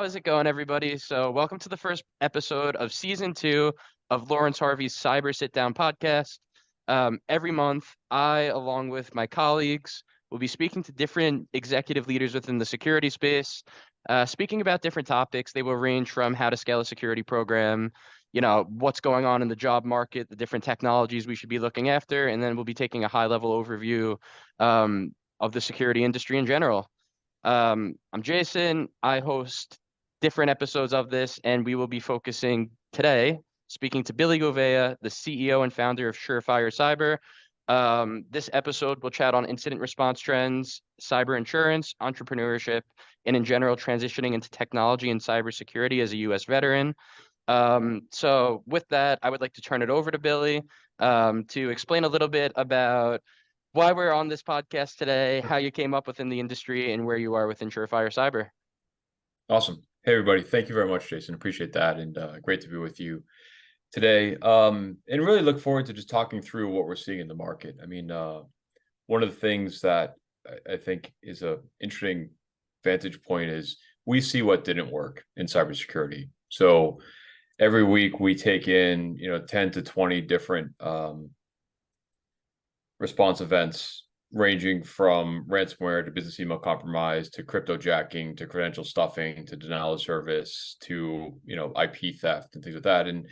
How's it going, everybody? So, welcome to the first episode of season 2 of Lawrence Harvey's Cyber Sit Down podcast. Every month, I, along with my colleagues, will be speaking to different executive leaders within the security space, speaking about different topics. They will range from how to scale a security program, what's going on in the job market, the different technologies we should be looking after, and then we'll be taking a high-level overview of the security industry in general. I'm Jason. I host different episodes of this, and we will be focusing today, speaking to Billy Gouveia, the CEO and founder of Surefire Cyber. This episode will chat on incident response trends, cyber insurance, entrepreneurship, and in general, transitioning into technology and cybersecurity as a U.S. veteran. So with that, I would like to turn it over to Billy to explain a little bit about why we're on this podcast today, how you came up within the industry, and where you are within Surefire Cyber. Awesome. Hey, everybody. Thank you very much, Jason. Appreciate that. And great to be with you today. And really look forward to just talking through what we're seeing in the market. I mean, one of the things that I think is an interesting vantage point is we see what didn't work in cybersecurity. So every week we take in, 10 to 20 different response events ranging from ransomware to business email compromise to cryptojacking to credential stuffing to denial of service to IP theft and things like that. And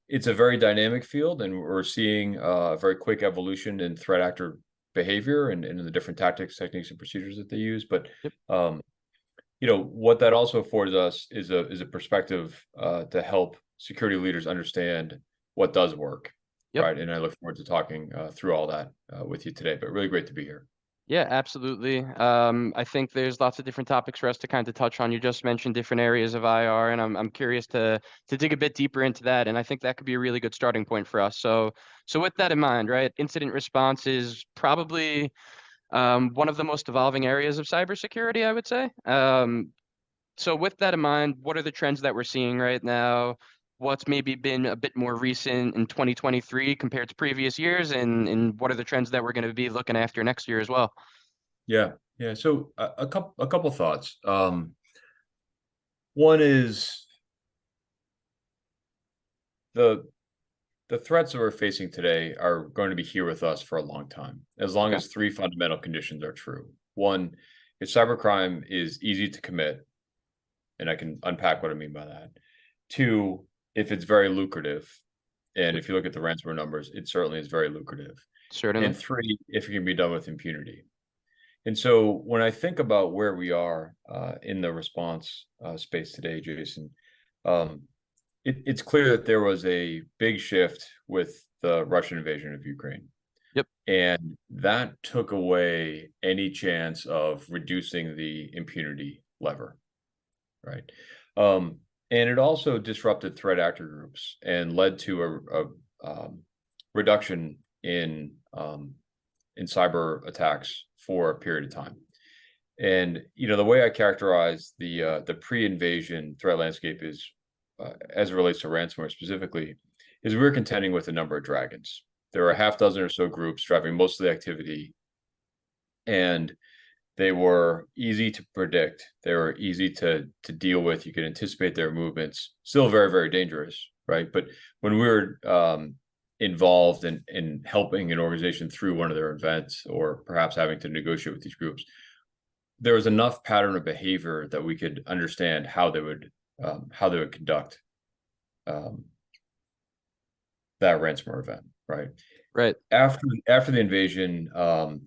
it's a very dynamic field, and we're seeing a very quick evolution in threat actor behavior and in the different tactics, techniques, and procedures that they use. But what that also affords us is a perspective to help security leaders understand what does work. Yep. Right. And I look forward to talking through all that with you today, but really great to be here. Yeah, absolutely. I think there's lots of different topics for us to kind of touch on. You just mentioned different areas of IR, and I'm curious to dig a bit deeper into that. And I think that could be a really good starting point for us. So with that in mind, right, incident response is probably one of the most evolving areas of cybersecurity, I would say. So with that in mind, what are the trends that we're seeing right now? What's maybe been a bit more recent in 2023 compared to previous years, and what are the trends that we're going to be looking after next year as well? Yeah. So a couple thoughts. One is the threats that we're facing today are going to be here with us for a long time, as long as three fundamental conditions are true. One, if cybercrime is easy to commit, and I can unpack what I mean by that. Two, if it's very lucrative, and if you look at the ransomware numbers, it certainly is very lucrative. Certainly. And three, if it can be done with impunity. And so when I think about where we are in the response space today, Jason, it's clear that there was a big shift with the Russian invasion of Ukraine. Yep. And that took away any chance of reducing the impunity lever, right? And it also disrupted threat actor groups and led to a reduction in cyber attacks for a period of time. And the way I characterize the pre-invasion threat landscape is, as it relates to ransomware specifically, is we're contending with a number of dragons. There are a half dozen or so groups driving most of the activity, and they were easy to predict. They were easy to deal with. You could anticipate their movements. Still very, very dangerous, right? But when we were involved in helping an organization through one of their events, or perhaps having to negotiate with these groups, there was enough pattern of behavior that we could understand how they would conduct that ransomware event, right? Right. After the invasion,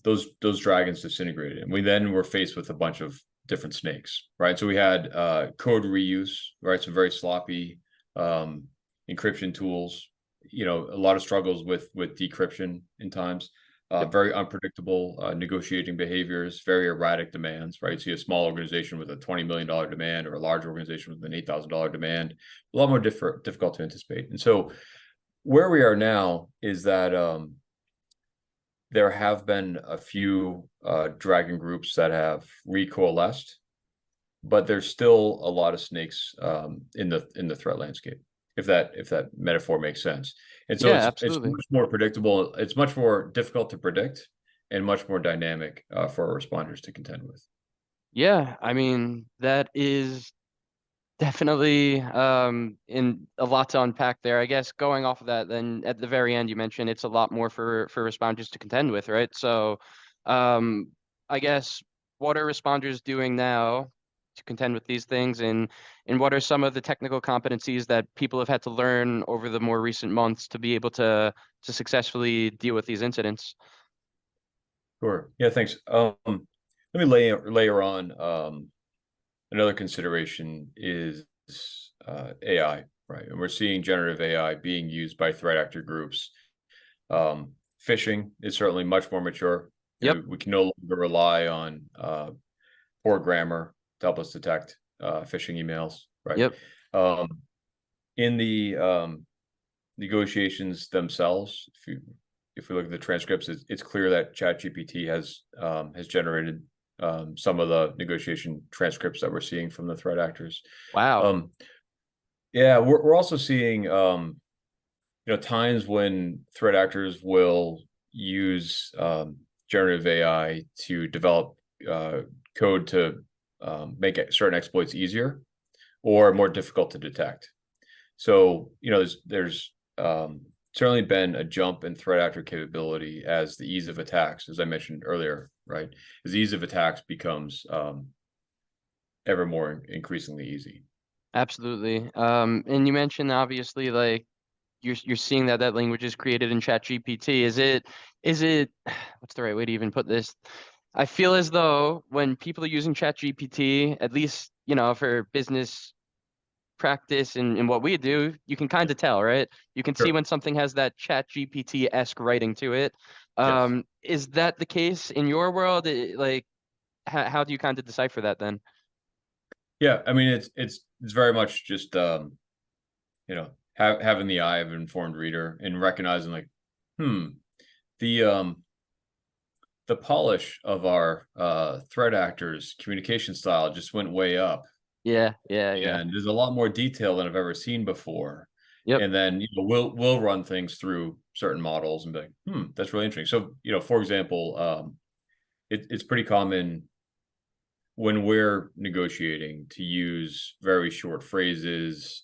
those dragons disintegrated, and we then were faced with a bunch of different snakes, right? So we had code reuse, right? Some very sloppy encryption tools, a lot of struggles with decryption in times, very unpredictable negotiating behaviors, very erratic demands, right? So you have a small organization with a $20 million demand, or a large organization with an $8,000 demand, a lot more difficult to anticipate. And so where we are now is that there have been a few dragon groups that have recoalesced, but there's still a lot of snakes in the threat landscape, if that metaphor makes sense. And so it's much more predictable. It's much more difficult to predict, and much more dynamic for our responders to contend with. Yeah, I mean, that is definitely in a lot to unpack there. I guess going off of that, then at the very end you mentioned it's a lot more for responders to contend with, right? So um I guess what are responders doing now to contend with these things, and what are some of the technical competencies that people have had to learn over the more recent months to be able to successfully deal with these incidents? Sure. Yeah, thanks. Let me layer on another consideration is AI, right? And we're seeing generative AI being used by threat actor groups. Phishing is certainly much more mature. Yep, We can no longer rely on poor grammar to help us detect phishing emails, right? yep, Um, in the negotiations themselves, if we look at the transcripts, it's clear that ChatGPT has generated some of the negotiation transcripts that we're seeing from the threat actors. wow, Um, yeah, we're also seeing times when threat actors will use generative AI to develop code to make certain exploits easier or more difficult to detect. So, there's certainly been a jump in threat actor capability as the ease of attacks, as I mentioned earlier, right? As the ease of attacks becomes ever more increasingly easy. absolutely. And you mentioned obviously like you're seeing that that language is created in ChatGPT. Is it what's the right way to even put this? I feel as though when people are using ChatGPT, at least, for business practice and what we do, you can kind Yeah, of tell, right? You can see sure. when something has that ChatGPT-esque writing to it. Yes. Is that the case in your world? Like, how do you kind of decipher that then? Yeah, I mean it's very much just having the eye of an informed reader and recognizing like, hmm, the the polish of our threat actors communication style just went way up, Yeah, yeah, yeah. and there's a lot more detail than I've ever seen before. Yep. And then we'll run things through certain models and be like, that's really interesting. So for example, it's pretty common when we're negotiating to use very short phrases,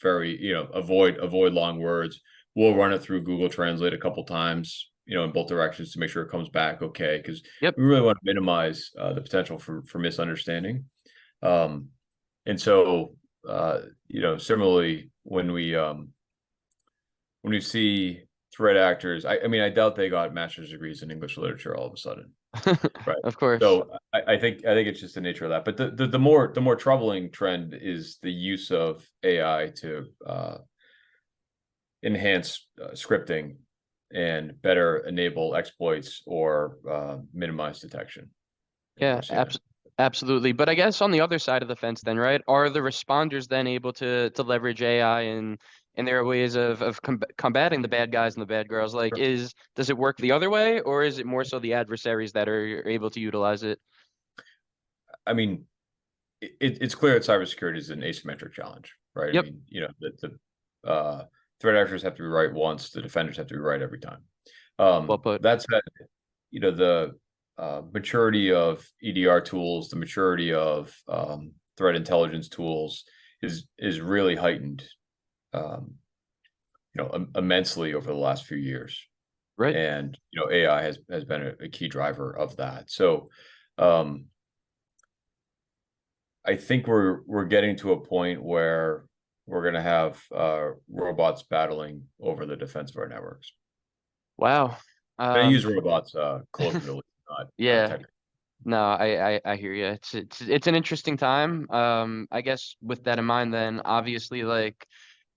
very avoid long words. We'll run it through Google Translate a couple times, in both directions to make sure it comes back okay, because Yep. we really want to minimize the potential for misunderstanding. Um, and so, similarly, when we see threat actors, I mean, I doubt they got master's degrees in English literature all of a sudden, right? Of course. So I think it's just the nature of that. But the more troubling trend is the use of AI to enhance scripting and better enable exploits or minimize detection. And we're Yeah, seeing that. absolutely. But I guess on the other side of the fence then, right? Are the responders then able to leverage AI and their ways of combating the bad guys and the bad girls? Like, does it work the other way, or is it more so the adversaries that are able to utilize it? I mean, it's clear that cybersecurity is an asymmetric challenge, right? I Yep, mean, threat actors have to be right once, the defenders have to be right every time. well put. That said, the maturity of EDR tools, the maturity of threat intelligence tools is really heightened, immensely over the last few years, Right. and AI has been a key driver of that. So, um, I think we're getting to a point where we're going to have robots battling over the defense of our networks. Wow. And I Um, use robots colloquially, not yeah. technically. No, I hear you. It's an interesting time. I guess with that in mind, then obviously like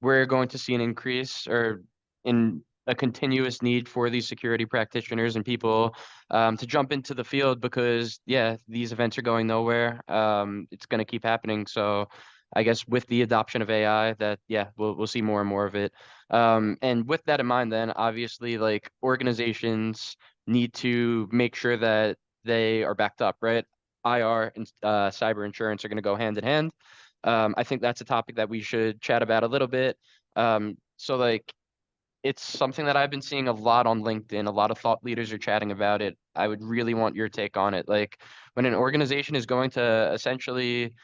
we're going to see an increase or in a continuous need for these security practitioners and people to jump into the field because yeah, these events are going nowhere. It's going to keep happening. So I guess with the adoption of AI, that yeah, we'll see more and more of it. And with that in mind, then obviously like organizations need to make sure that they are backed up, right? IR and cyber insurance are going to go hand in hand. I think that's a topic that we should chat about a little bit. So like it's something that I've been seeing a lot on LinkedIn. A lot of thought leaders are chatting about it. I would really want your take on it. Like when an organization is going to essentially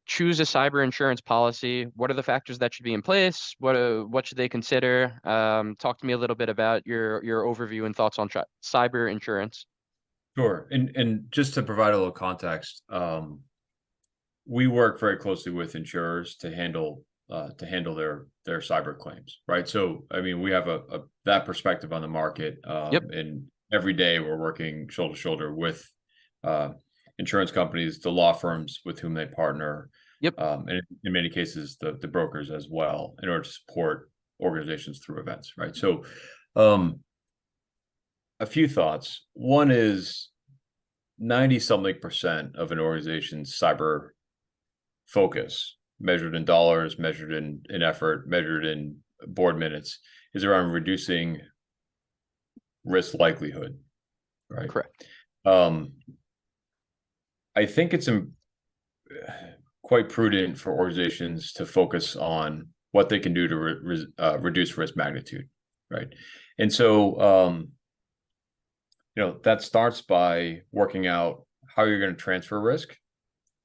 choose a cyber insurance policy, what are the factors that should be in place? What should they consider? Talk to me a little bit about your overview and thoughts on cyber insurance. Sure. And just to provide a little context, we work very closely with insurers to handle their cyber claims, right? So, I mean, we have a that perspective on the market, Yep, and every day we're working shoulder to shoulder with uh, insurance companies, the law firms with whom they partner, yep, and in many cases the brokers as well, in order to support organizations through events, right? So, um, a few thoughts. One is 90 something percent of an organization's cyber focus, measured in dollars, measured in effort, measured in board minutes, is around reducing risk likelihood, right? correct. Um, I think it's quite prudent for organizations to focus on what they can do to reduce risk magnitude, right? And so, that starts by working out how you're going to transfer risk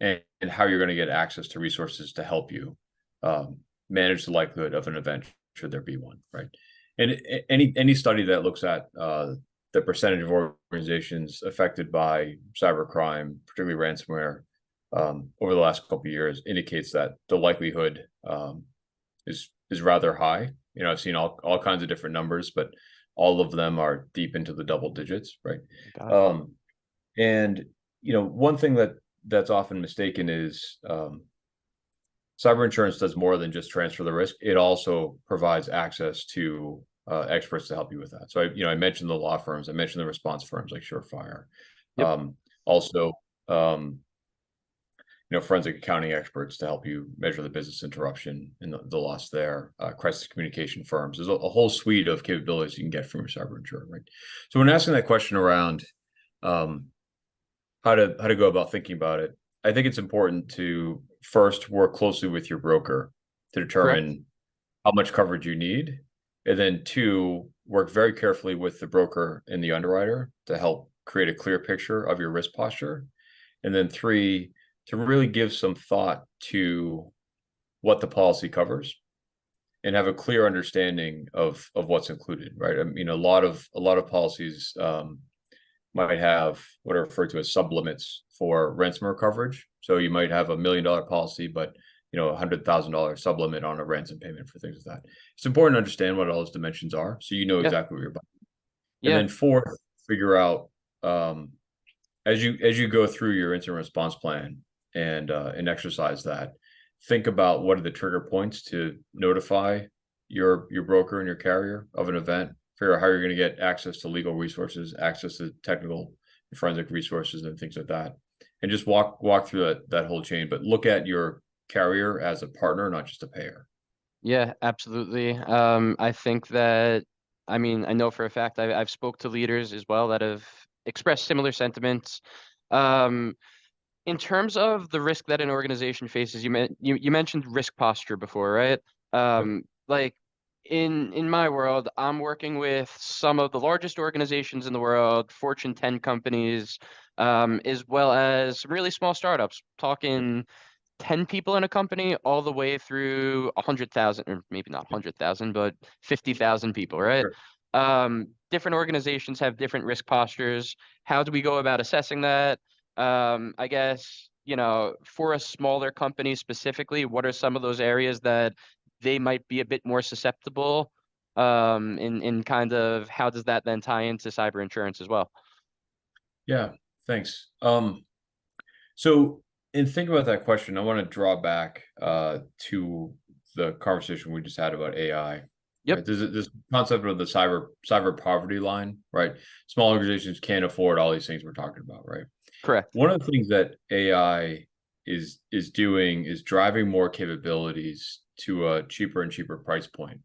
and how you're going to get access to resources to help you manage the likelihood of an event should there be one, right? And any study that looks at the percentage of organizations affected by cybercrime, particularly ransomware, over the last couple of years indicates that the likelihood is rather high. I've seen all kinds of different numbers, but all of them are deep into the double digits, right? Got it. Um, and one thing that's often mistaken is cyber insurance does more than just transfer the risk. It also provides access to experts to help you with that. So I mentioned the law firms, I mentioned the response firms like Surefire. Yep, Also, forensic accounting experts to help you measure the business interruption and the loss there. Crisis communication firms. There's a whole suite of capabilities you can get from your cyber insurer, right? So when asking that question around how to go about thinking about it, I think it's important to first work closely with your broker to correct. determine how much coverage you need, and then two, work very carefully with the broker and the underwriter to help create a clear picture of your risk posture, and then three, to really give some thought to what the policy covers and have a clear understanding of what's included, right? I mean, a lot of policies might have what are referred to as sublimits for ransomware coverage. So you might have $1 million policy, but $100,000 sublimit on a ransom payment for things like that. It's important to understand what all those dimensions are, so you know Yeah, exactly what you're buying. And yeah, then fourth, figure out as you go through your incident response plan and exercise that, think about what are the trigger points to notify your broker and your carrier of an event. Figure out how you're going to get access to legal resources, access to technical forensic resources, and things like that, and just walk through that whole chain. But look at your carrier as a partner, not just a payer. yeah, absolutely. I think that, I mean, I know for a fact I've spoke to leaders as well that have expressed similar sentiments. Um, in terms of the risk that an organization faces, you mentioned risk posture before, right? Yep. Like in my world, I'm working with some of the largest organizations in the world, Fortune 10 companies, as well as some really small startups, Yep. talking 10 people in a company all the way through 100,000, or maybe not Yep. 100,000, but 50,000 people, right? Sure. Different organizations have different risk postures. How do we go about assessing that? I guess, for a smaller company specifically, what are some of those areas that they might be a bit more susceptible? In kind of how does that then tie into cyber insurance as well? Yeah. Thanks. So in thinking about that question, I want to draw back to the conversation we just had about AI. Yep, Right. There's this concept of the cyber poverty line, right? Small organizations can't afford all these things we're talking about, right? correct. One of the things that AI is doing is driving more capabilities to a cheaper and cheaper price point.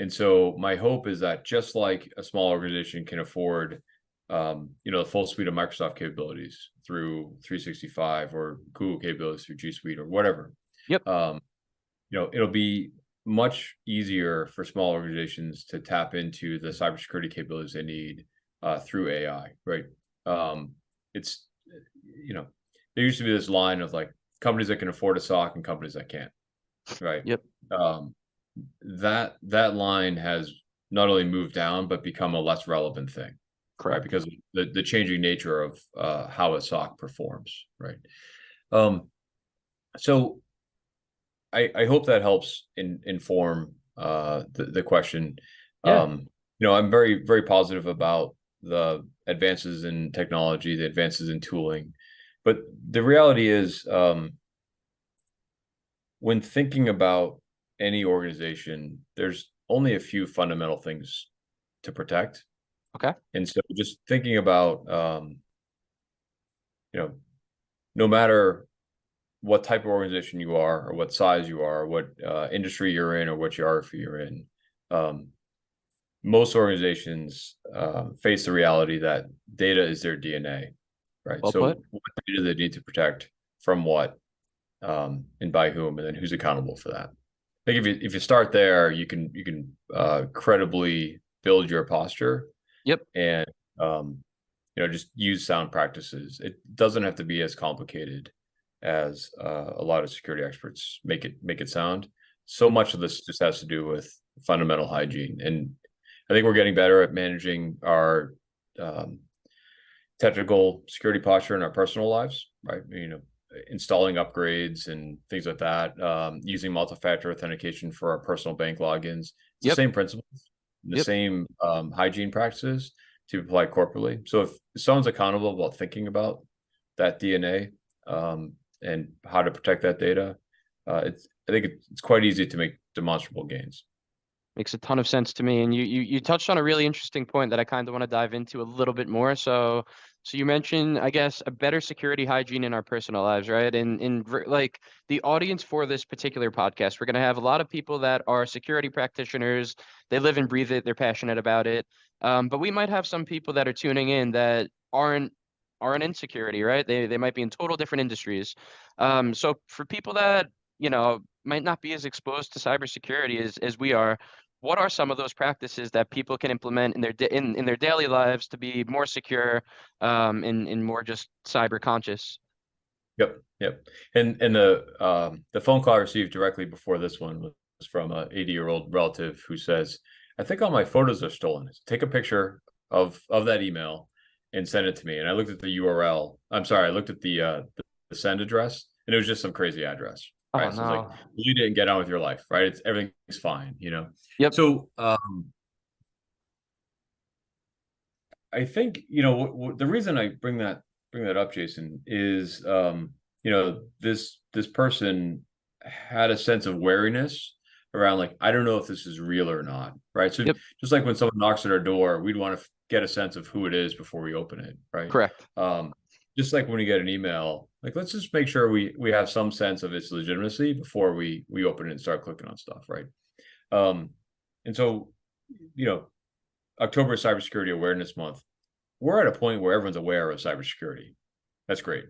And so my hope is that just like a small organization can afford, the full suite of Microsoft capabilities through 365 or Google capabilities through G Suite or whatever, Yep, um, it'll be much easier for small organizations to tap into the cybersecurity capabilities they need through AI, right? It's, there used to be this line of like companies that can afford a SOC and companies that can't, right? Yep. That line has not only moved down, but become a less relevant thing, Correct. right? Because of the changing nature of how a SOC performs, right? So I hope that helps inform the question. Yeah. I'm very, very positive about the advances in technology, the advances in tooling, but the reality is, when thinking about any organization, there's only a few fundamental things to protect. Okay. And so just thinking about, no matter what type of organization you are, or what size you are, or what industry you're in, or what geography you're in, most organizations face the reality that data is their DNA, right? Well So put. what data they need to protect from what, and by whom, and then who's accountable for that. I think if you start there, you can credibly build your posture. Yep. And just use sound practices. It doesn't have to be as complicated as a lot of security experts make it sound. So much of this just has to do with fundamental hygiene, and I think we're getting better at managing our technical security posture in our personal lives, right? Installing upgrades and things like that, using multi-factor authentication for our personal bank logins. It's the Yep. same principles, the Yep. same hygiene practices to apply corporately. So if someone's accountable about thinking about that DNA and how to protect that data, I think it's quite easy to make demonstrable gains. Makes a ton of sense to me. And you touched on a really interesting point that I kind of want to dive into a little bit more. So you mentioned, I guess, a better security hygiene in our personal lives, right? And like the audience for this particular podcast, we're going to have a lot of people that are security practitioners. They live and breathe it. They're passionate about it. But we might have some people that are tuning in that aren't in security, right? They might be in total different industries. So for people that, might not be as exposed to cybersecurity as we are, what are some of those practices that people can implement in their in their daily lives to be more secure, and more just cyber conscious? Yep. And the phone call I received directly before this one was from an 80-year-old relative who says, "I think all my photos are stolen. Take a picture of that email and send it to me." And I looked at the URL. I'm sorry, I looked at the send address, and it was just some crazy address, Oh right? So it's like, no. you didn't get on with your life, right? Everything's fine, Yep. So I think the reason I bring that up, Jason, is this person had a sense of wariness around, like, I don't know if this is real or not, right? So Yep. just like when someone knocks at our door, we'd want to get a sense of who it is before we open it, right? Correct. Just like when you get an email, like, let's just make sure we have some sense of its legitimacy before we open it and start clicking on stuff, right? And so, October is Cybersecurity Awareness Month. We're at a point where everyone's aware of cybersecurity. That's great.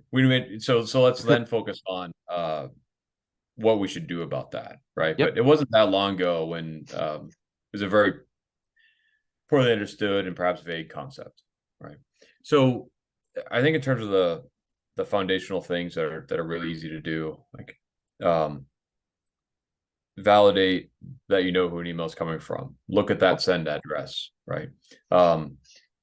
So let's then focus on what we should do about that, right? Yep. But it wasn't that long ago when it was a very poorly understood and perhaps vague concept, right? So I think in terms of the foundational things that are really easy to do, like validate that you know who an email is coming from. Look at that send address, right?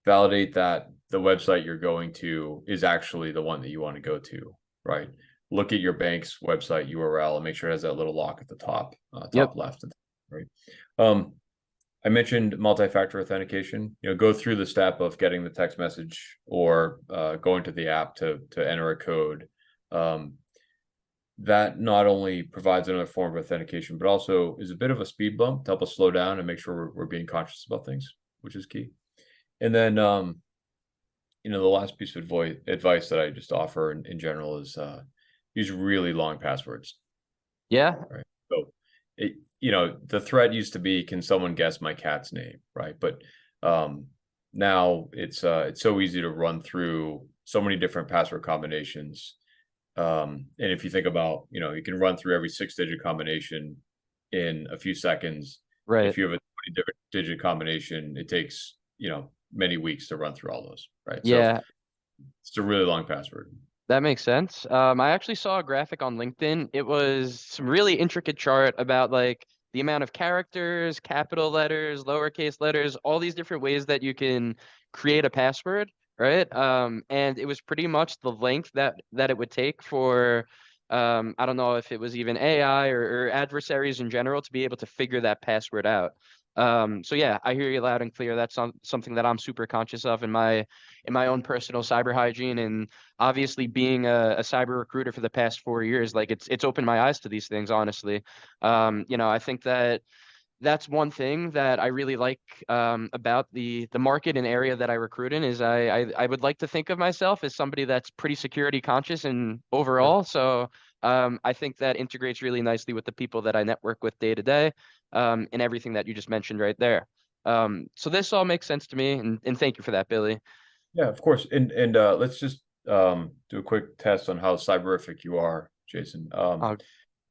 Validate that the website you're going to is actually the one that you want to go to, right? Look at your bank's website URL and make sure it has that little lock at the top Yep. left, right? I mentioned multi-factor authentication. Go through the step of getting the text message or going to the app to enter a code. That not only provides another form of authentication, but also is a bit of a speed bump to help us slow down and make sure we're being conscious about things, which is key. And then, the last piece of advice that I just offer in general is use really long passwords. Yeah. Right. So, the threat used to be, can someone guess my cat's name, right? But now it's so easy to run through so many different password combinations. And if you think about, you can run through every 6-digit combination in a few seconds. Right. If you have a 20 different digit combination, it takes, many weeks to run through all those, right? So Yeah, it's a really long password. that makes sense. I actually saw a graphic on LinkedIn. It was some really intricate chart about like the amount of characters, capital letters, lowercase letters, all these different ways that you can create a password, right? And it was pretty much the length that it would take for I don't know if it was even AI or adversaries in general to be able to figure that password out. So yeah, I hear you loud and clear. That's something that I'm super conscious of in my own personal cyber hygiene. And obviously being a cyber recruiter for the past 4 years, like it's opened my eyes to these things, honestly. I think that that's one thing that I really like about the market and area that I recruit in is I would like to think of myself as somebody that's pretty security conscious and overall. So I think that integrates really nicely with the people that I network with day to day, and everything that you just mentioned right there. So this all makes sense to me, and thank you for that, Billy. Yeah, of course. And let's just do a quick test on how cyberific you are, Jason. Oh,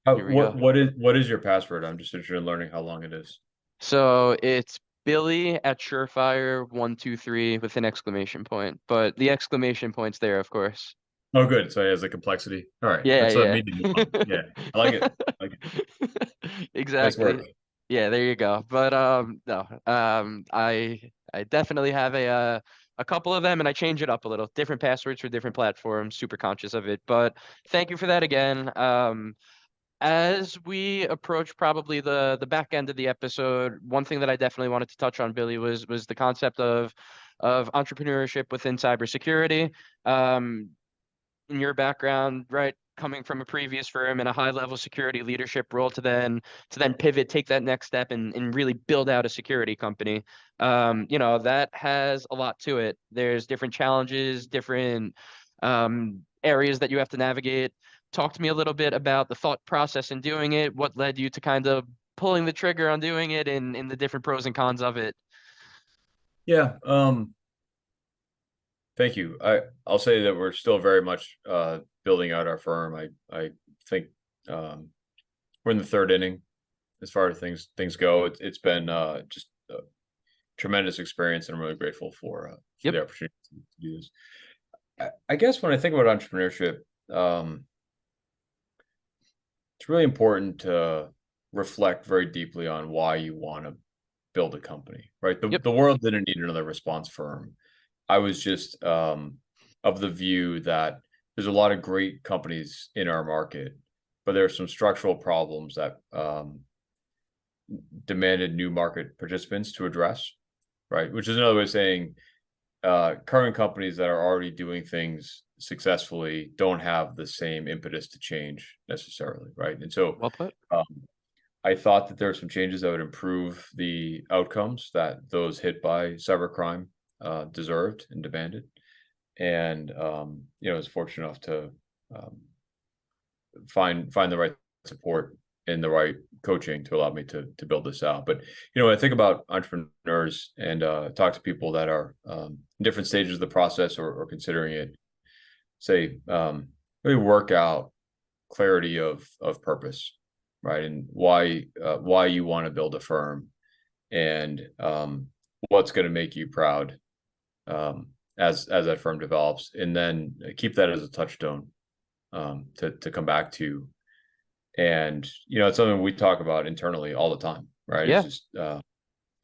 How, here we go. what is your password? I'm just interested in learning how long it is. So it's Billy at Surefire 123 with an exclamation point, but the exclamation point's there, of course. Oh, good. So it has a complexity. All right, Yeah, that's a yeah. medium one. Yeah, I like it. I like it. Nice work. Exactly. Yeah, there you go. But no. I definitely have a couple of them and I change it up a little. Different passwords for different platforms, super conscious of it. But thank you for that again. As we approach probably the back end of the episode, one thing that I definitely wanted to touch on, Billy, was the concept of entrepreneurship within cybersecurity. Um, in your background, right, coming from a previous firm in a high level security leadership role to then pivot, take that next step and really build out a security company. That has a lot to it. There's different challenges, different areas that you have to navigate. Talk to me a little bit about the thought process in doing it, what led you to kind of pulling the trigger on doing it and the different pros and cons of it. Yeah. Thank you. I'll say that we're still very much building out our firm. I think we're in the third inning as far as things go. It's been just a tremendous experience, and I'm really grateful for Yep. the opportunity to do this. I guess when I think about entrepreneurship, it's really important to reflect very deeply on why you want to build a company, right? Yep. The world didn't need another response firm. I was just of the view that there's a lot of great companies in our market, but there are some structural problems that demanded new market participants to address, right? Which is another way of saying current companies that are already doing things successfully don't have the same impetus to change necessarily, right? And so Well put. um, I thought that there are some changes that would improve the outcomes that those hit by cybercrime deserved and demanded. And I was fortunate enough to um, find the right support and the right coaching to allow me to build this out. But when I think about entrepreneurs and talk to people that are in different stages of the process or considering it, say really work out clarity of purpose, right? And why you want to build a firm and what's going to make you proud as that firm develops, and then keep that as a touchstone to come back to. And it's something we talk about internally all the time, right? It's Yeah.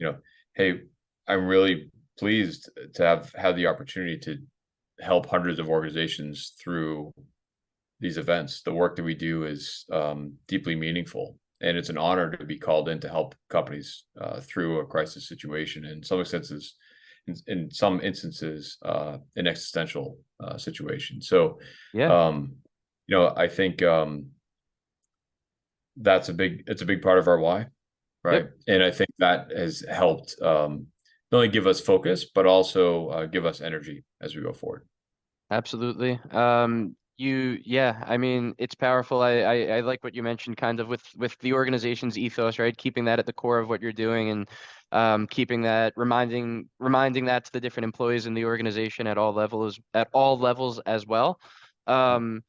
just hey, I'm really pleased to have had the opportunity to help hundreds of organizations through these events. The work that we do is deeply meaningful, and it's an honor to be called in to help companies through a crisis situation. In some instances, an existential situation. So, Yeah. um, I think it's a big part of our why, right? Yep. And I think that has helped not only give us focus, but also give us energy as we go forward. Absolutely. Yeah, I mean, it's powerful. I like what you mentioned kind of with the organization's ethos, right? Keeping that at the core of what you're doing and keeping that reminding that to the different employees in the organization at all levels as well. Um,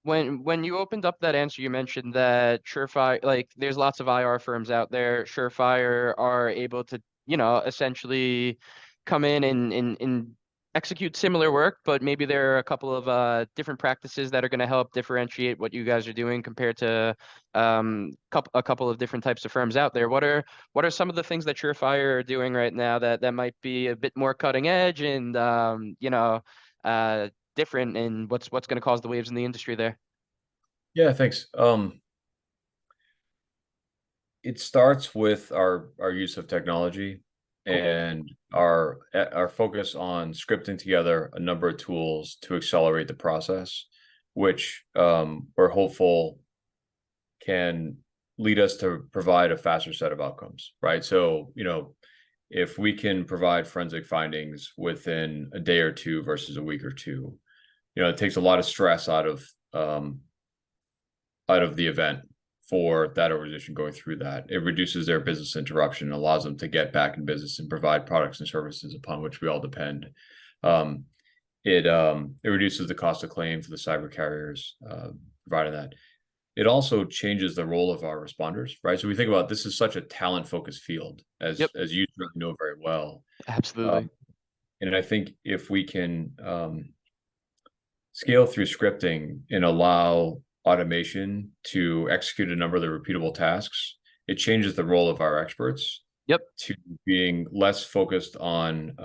when you opened up that answer, you mentioned that Surefire, like there's lots of IR firms out there. Surefire are able to, essentially come in and execute similar work, but maybe there are a couple of different practices that are going to help differentiate what you guys are doing compared to a couple of different types of firms out there. What are some of the things that Surefire are doing right now that might be a bit more cutting edge and uh different, and what's going to cause the waves in the industry there? Yeah, thanks. It starts with our use of technology Cool. and our focus on scripting together a number of tools to accelerate the process, which we're hopeful can lead us to provide a faster set of outcomes, right? So, if we can provide forensic findings within a day or two versus a week or two, it takes a lot of stress out of the event for that organization going through that. It reduces their business interruption, allows them to get back in business and provide products and services upon which we all depend. Um, it reduces the cost of claim for the cyber carriers, providing that. It also changes the role of our responders, right? So we think about this is such a talent focused field, Yep, as you really know very well. absolutely. Um, and I think if we can scale through scripting and allow automation to execute a number of the repeatable tasks, it changes the role of our experts Yep, to being less focused on,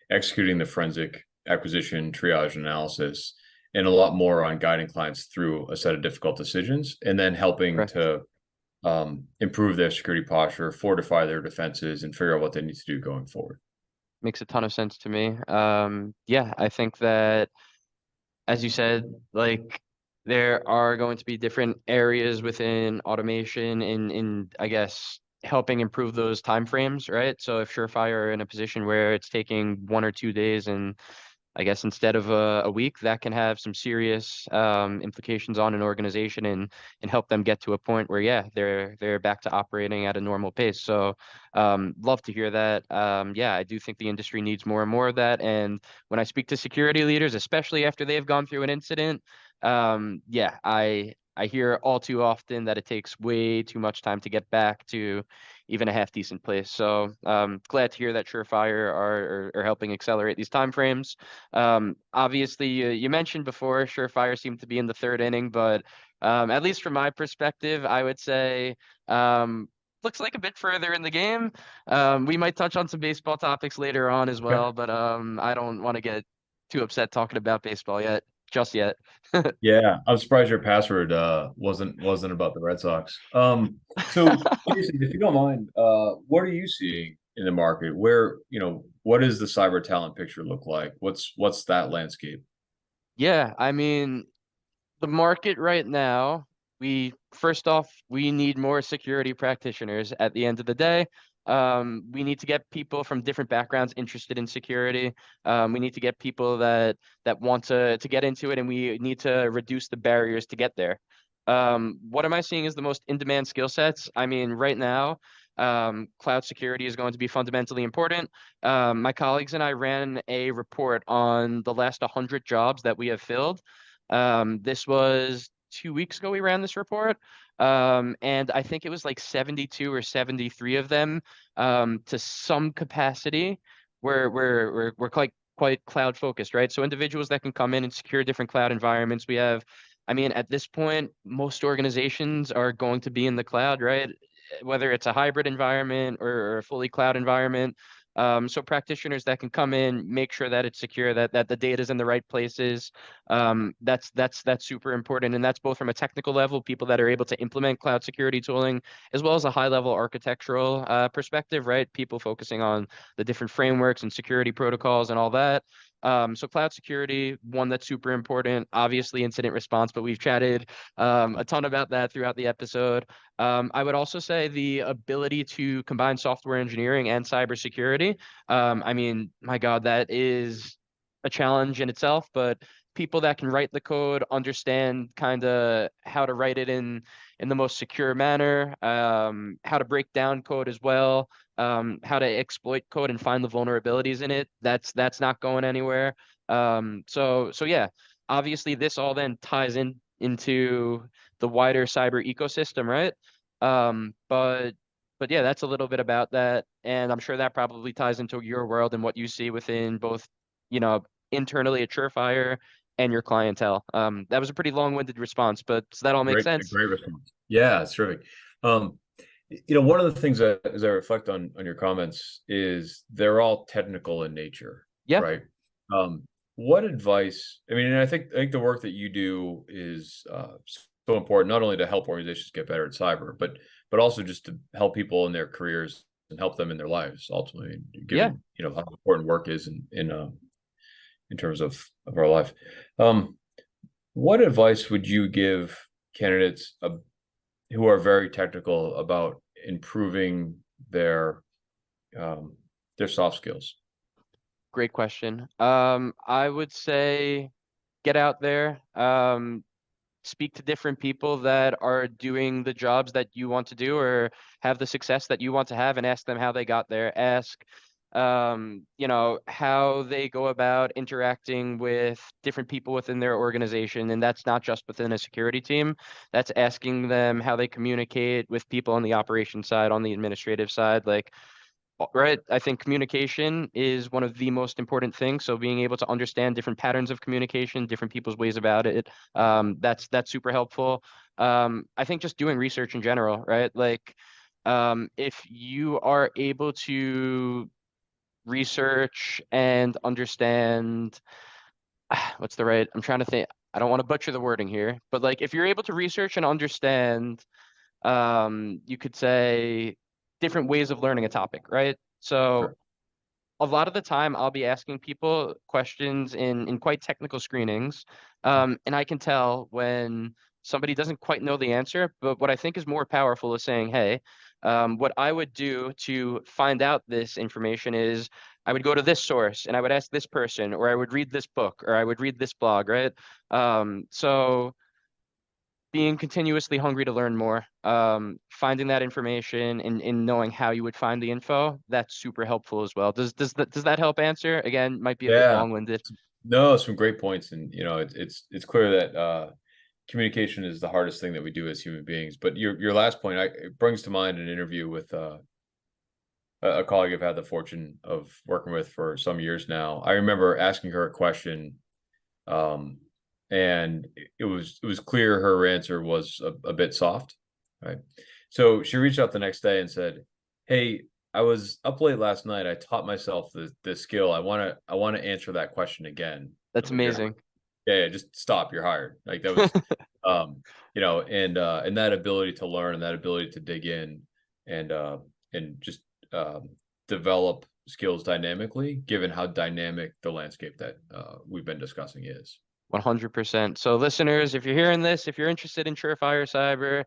executing the forensic acquisition, triage, analysis, and a lot more on guiding clients through a set of difficult decisions, and then helping correct. to improve their security posture, fortify their defenses, and figure out what they need to do going forward. Makes a ton of sense to me. Yeah, I think that, as you said, like there are going to be different areas within automation in I guess helping improve those time frames, right? So if Surefire are in a position where it's taking 1 or 2 days, and I guess instead of a week, that can have some serious implications on an organization and help them get to a point where, yeah, they're back to operating at a normal pace. So love to hear that. Yeah, I do think the industry needs more and more of that. And when I speak to security leaders, especially after they have gone through an incident, yeah, I hear all too often that it takes way too much time to get back to even a half decent place. So glad to hear that Surefire are helping accelerate these time frames. Obviously, you mentioned before Surefire seemed to be in the third inning, but at least from my perspective, I would say looks like a bit further in the game. We might touch on some baseball topics later on as Okay. well, but I don't want to get too upset talking about baseball just yet. Yeah, I'm surprised your password wasn't about the Red Sox. So Jason, if you don't mind, what are you seeing in the market? What does the cyber talent picture look like? What's that landscape? Yeah, I mean, the market right now, we first off, we need more security practitioners at the end of the day. We need to get people from different backgrounds interested in security. We need to get people that want to get into it, and we need to reduce the barriers to get there. What am I seeing as the most in-demand skill sets? I mean, right now, cloud security is going to be fundamentally important. My colleagues and I ran a report on the last 100 jobs that we have filled. This was 2 weeks ago we ran this report. And I think it was like 72 or 73 of them, to some capacity, we're quite cloud focused, right? So individuals that can come in and secure different cloud environments. We have, I mean, at this point, most organizations are going to be in the cloud, right? Whether it's a hybrid environment or a fully cloud environment. So practitioners that can come in, make sure that it's secure, that the data is in the right places. That's super important, and that's both from a technical level, people that are able to implement cloud security tooling, as well as a high level architectural perspective, right? People focusing on the different frameworks and security protocols and all that. So cloud security, one that's super important. Obviously, incident response, but we've chatted a ton about that throughout the episode. I would also say the ability to combine software engineering and cybersecurity. I mean, my God, that is a challenge in itself, but people that can write the code, understand kind of how to write it in the most secure manner, how to break down code as well. how to exploit code and find the vulnerabilities in it. That's not going anywhere. So yeah, obviously this all then ties into the wider cyber ecosystem, right? But yeah, that's a little bit about that, and I'm sure that probably ties into your world and what you see within both, you know, internally at Surefire and your clientele. That was a pretty long-winded response, but does that all make sense? Great response. Yeah, it's terrific. Um, one of the things that as I reflect on your comments is they're all technical in nature, Yeah, right? What advice, I mean, and I think the work that you do is so important, not only to help organizations get better at cyber, but also just to help people in their careers and help them in their lives ultimately, yeah. given, how important work is in terms of our life. Um, what advice would you give candidates who are very technical about improving their um, their soft skills? Great question. I would say get out there, speak to different people that are doing the jobs that you want to do or have the success that you want to have, and ask them how they got there. Ask, how they go about interacting with different people within their organization. And that's not just within a security team. That's asking them how they communicate with people on the operation side, on the administrative side. Like, right, I think communication is one of the most important things. So being able to understand different patterns of communication, different people's ways about it, that's super helpful. I think just doing research in general, right? Like, if you are able to research and understand, what's the right, I'm trying to think, I don't want to butcher the wording here, but like if you're able to research and understand, you could say, different ways of learning a topic, right? So Sure. a lot of the time I'll be asking people questions in quite technical screenings. And I can tell when somebody doesn't quite know the answer, but what I think is more powerful is saying, hey, what I would do to find out this information is I would go to this source and I would ask this person, or I would read this book, or I would read this blog, right? So being continuously hungry to learn more, finding that information and knowing how you would find the info, that's super helpful as well. Does that help answer? Again, might be a bit Yeah. long-winded. No, some great points, and it's clear that communication is the hardest thing that we do as human beings. But your last point, it brings to mind an interview with a colleague I've had the fortune of working with for some years now. I remember asking her a question, um, and it was clear her answer was a bit soft, right? So she reached out the next day and said, "Hey, I was up late last night. I taught myself the skill. I want to answer that question again." I That's was like, "You're amazing. yeah, just stop. You're hired." Like that was, and that ability to learn and that ability to dig in and just um, develop skills dynamically, given how dynamic the landscape that we've been discussing is. 100%. So listeners, if you're hearing this, if you're interested in Surefire Cyber,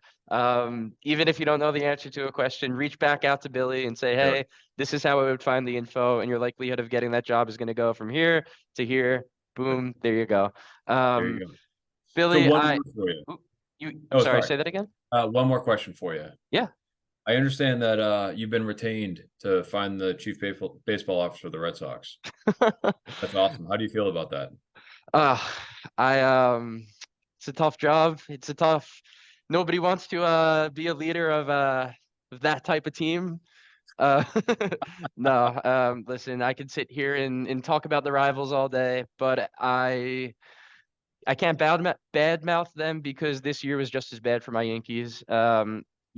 even if you don't know the answer to a question, reach back out to Billy and say, Sure. hey, this is how I would find the info, and your likelihood of getting that job is going to go from here to here. Right. Boom, there you go. There Um, you go. So Billy, one more for you. oop, I'm Oh, sorry, sorry. say that again? One more question for you. Yeah. I understand that you've been retained to find the chief baseball officer of the Red Sox. That's awesome. How do you feel about that? Uh, it's a tough job. It's a tough, nobody wants to be a leader of that type of team. Uh, no, listen, I could sit here and talk about the rivals all day, but I can't bad mouth them because this year was just as bad for my Yankees.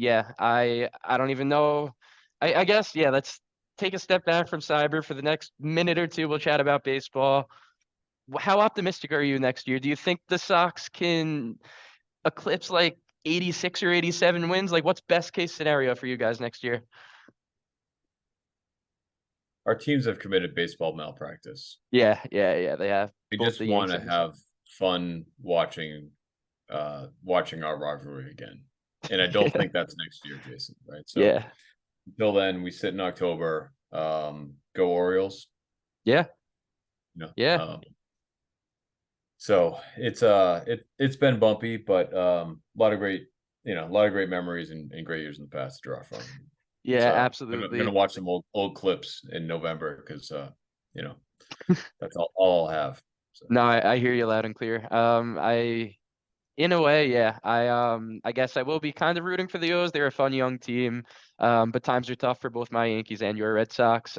Yeah, I don't even know. I guess, yeah, let's take a step back from cyber for the next minute or two. We'll chat about baseball. How optimistic are you next year? Do you think the Sox can eclipse like 86 or 87 wins? Like, what's best case scenario for you guys next year? Our teams have committed baseball malpractice. Yeah, yeah, yeah. They have We both just the want Yanks to and the Sox. have fun watching our rivalry again. And I don't Yeah, think that's next year, Jason, right? So yeah, until then, we sit in October. Go Orioles, yeah, you know. yeah. So it's been bumpy, but a lot of great memories and great years in the past to draw from. Yeah, So I'm gonna absolutely. watch some old clips in November because you know, that's all I'll have. So No, I hear you loud and clear. In a way, yeah. I guess I will be kind of rooting for the O's. They're a fun young team. But times are tough for both my Yankees and your Red Sox.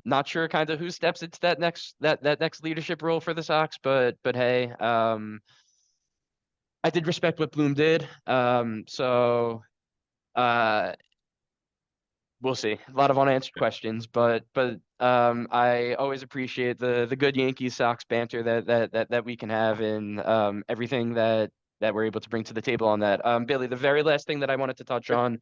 Not sure kind of who steps into that next leadership role for the Sox, but hey, I did respect what Bloom did. Uh we'll see. A lot of unanswered yeah, questions, but I always appreciate the good Yankees Sox banter that we can have and everything that we're able to bring to the table on that. Billy, the very last thing that I wanted to touch yeah, on,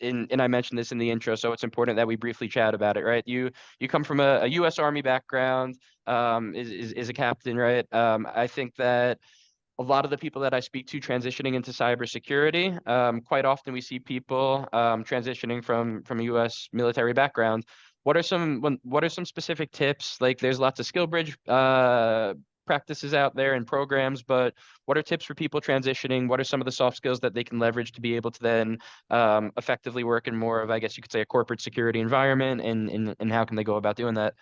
and I mentioned this in the intro, so it's important that we briefly chat about it, right? You come from a U.S. Army background, is a captain, right? I think that a lot of the people that I speak to transitioning into cybersecurity, quite often we see people transitioning from a U.S. military background. What are some specific tips? Like, there's lots of skill bridge practices out there and programs, but what are tips for people transitioning? What are some of the soft skills that they can leverage to be able to then effectively work in more of, I guess you could say, a corporate security environment, and how can they go about doing that?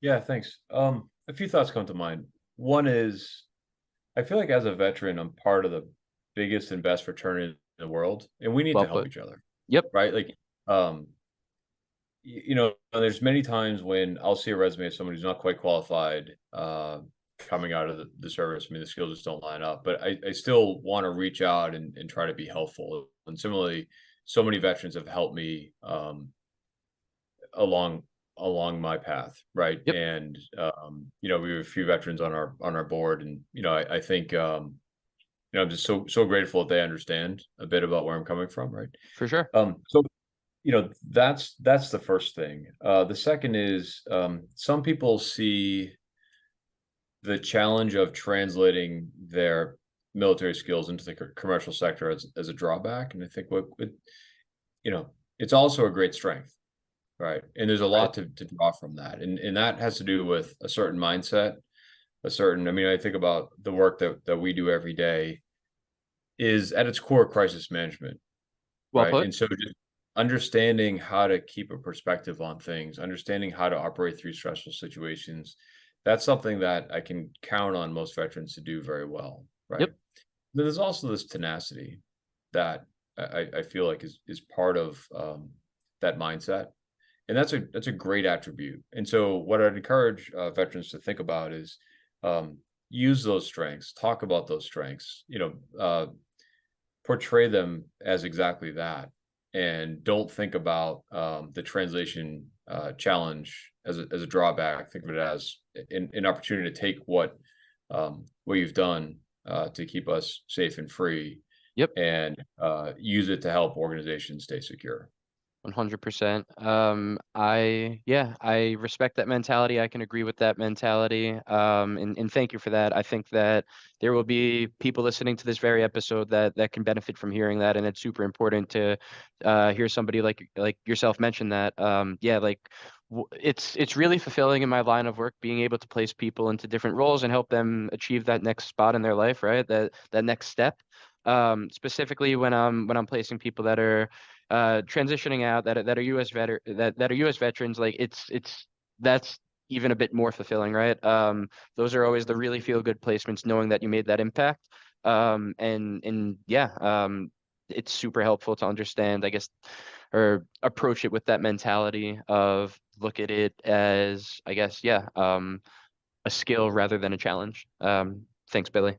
yeah. Thanks. A few thoughts come to mind. One is I feel like as a veteran, I'm part of the biggest and best fraternity in the world, and we need Well to help put. each other, Yep, right? Like, um, there's many times when I'll see a resume of someone who's not quite qualified, coming out of the service. I mean, the skills just don't line up, but I still want to reach out and try to be helpful. And similarly, so many veterans have helped me along along my path, right? yep, And we have a few veterans on our board, and I think I'm just so grateful that they understand a bit about where I'm coming from, right? for sure. So that's the first thing. The second is some people see the challenge of translating their military skills into the commercial sector as a drawback, and I think you know it's also a great strength, right? And there's a Right. lot to draw from that, and that has to do with a certain mindset, a certain. I mean, I think about the work that we do every day is at its core crisis management, Well right? put. And so just understanding how to keep a perspective on things, understanding how to operate through stressful situations, that's something that I can count on most veterans to do very well, right? Yep. But there's also this tenacity that I feel like is part of that mindset, and that's a great attribute. And so, what I'd encourage veterans to think about is use those strengths, talk about those strengths, portray them as exactly that, and don't think about the translation challenge as a drawback. Think of it as an opportunity to take what you've done to keep us safe and free, Yep. and use it to help organizations stay secure. 100%. I respect that mentality. I can agree with that mentality. And thank you for that. I think that there will be people listening to this very episode that can benefit from hearing that, and it's super important to hear somebody like yourself mention that. Yeah, like it's really fulfilling in my line of work being able to place people into different roles and help them achieve that next spot in their life, right? That next step. Specifically when I'm placing people that are transitioning out that are U.S. veterans, like it's that's even a bit more fulfilling, right? Those are always the really feel good placements, knowing that you made that impact. And yeah, it's super helpful to understand, I guess, or approach it with that mentality of look at it as, I guess, yeah, a skill rather than a challenge. Thanks, Billy.